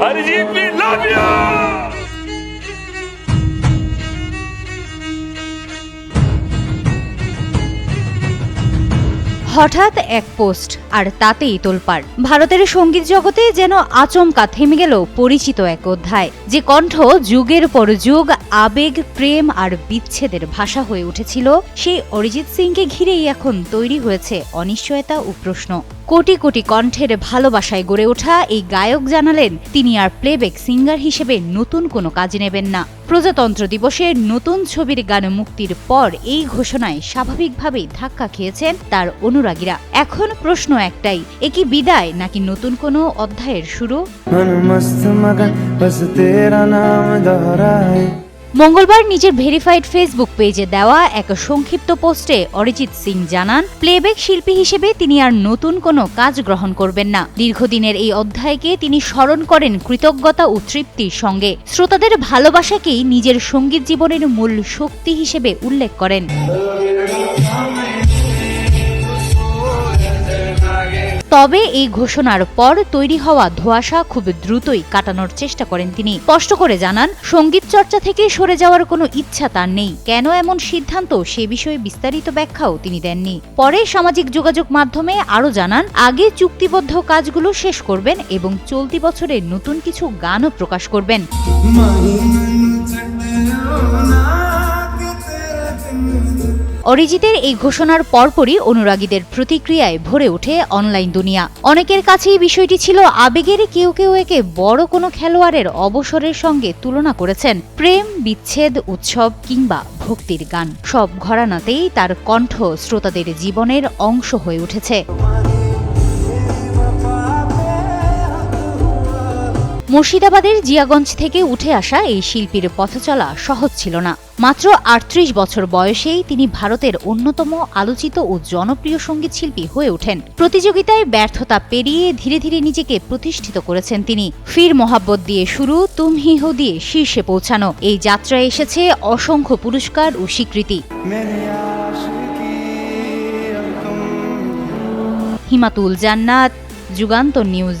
Arijit, we love you! হঠাৎ এক post আর তাতেই তোলপাড়। ভারতের সঙ্গীত জগতে যেন আচমকা থেমে গেল পরিচিত এক অধ্যায়, যে কণ্ঠ যুগের পর যুগ আবেগ, প্রেম আর বিচ্ছেদের ভাষা হয়ে উঠেছিল। সেই অরিজিৎ সিংকে ঘিরেই এখন তৈরি হয়েছে অনিশ্চয়তা ও প্রশ্ন। কোটি কোটি কণ্ঠের ভালোবাসায় গড়ে ওঠা এই গায়ক জানালেন তিনি আর প্লেব্যাক সিঙ্গার হিসেবে নতুন কোনো কাজ নেবেন না। প্রজাতন্ত্র দিবসে নতুন ছবির গান মুক্তির পর এই ঘোষণায় স্বাভাবিকভাবেই ধাক্কা খেয়েছেন তার অনুরাগীরা। এখন প্রশ্ন একটাই, এ কি বিদায় নাকি নতুন কোনো অধ্যায়ের শুরু? মঙ্গলবার নিজের ভেরিফাইড ফেসবুক পেজে দেওয়া এক সংক্ষিপ্ত পোস্টে অরিজিৎ সিং জানান, প্লেব্যাক শিল্পী হিসেবে তিনি আর নতুন কোনো কাজ গ্রহণ করবেন না। দীর্ঘদিনের এই অধ্যায়কে তিনি স্মরণ করেন কৃতজ্ঞতা ও তৃপ্তির সঙ্গে। শ্রোতাদের ভালোবাসাকেই নিজের সঙ্গীত জীবনের মূল শক্তি হিসেবে উল্লেখ করেন। তবে এই ঘোষণার পর তৈরি হওয়া ধোঁয়াশা খুব দ্রুতই কাটানোর চেষ্টা করেন তিনি। স্পষ্ট করে জানান, সঙ্গীত চর্চা থেকে সরে যাওয়ার কোনো ইচ্ছা তার নেই। কেন এমন সিদ্ধান্ত, সে বিষয়ে বিস্তারিত ব্যাখ্যাও তিনি দেননি। পরে সামাজিক যোগাযোগ মাধ্যমে আরও জানান, আগে চুক্তিবদ্ধ কাজগুলো শেষ করবেন এবং চলতি বছরে নতুন কিছু গানও প্রকাশ করবেন। অরিজিতের এই ঘোষণার পরপরই অনুরাগীদের প্রতিক্রিয়ায় ভরে ওঠে অনলাইন দুনিয়া। অনেকের কাছেই বিষয়টি ছিল আবেগের, কেউ কেউ একে বড় কোনো খেলোয়াড়ের অবসরের সঙ্গে তুলনা করেছেন। প্রেম, বিচ্ছেদ, উৎসব কিংবা ভক্তির গান, সব ঘরানাতেই তার কণ্ঠ শ্রোতাদের জীবনের অংশ হয়ে উঠেছে। মুর্শিদাবাদের জিয়াগঞ্জ থেকে উঠে আসা এই শিল্পীর পথচলা সহজ ছিল না। মাত্র ৩৮ বছর বয়সেই তিনি ভারতের অন্যতম আলোচিত ও জনপ্রিয় সঙ্গীত শিল্পী হয়ে ওঠেন। প্রতিযোগিতায় ব্যর্থতা পেরিয়ে ধীরে ধীরে নিজেকে প্রতিষ্ঠিত করেছেন তিনি। ফির মোহাব্বত দিয়ে শুরু, তুম হি হো দিয়ে শীর্ষে পৌঁছানো, এই যাত্রায় এসেছে অসংখ্য পুরস্কার ও স্বীকৃতি। হিমাতুল জান্নাত, যুগান্তর নিউজ।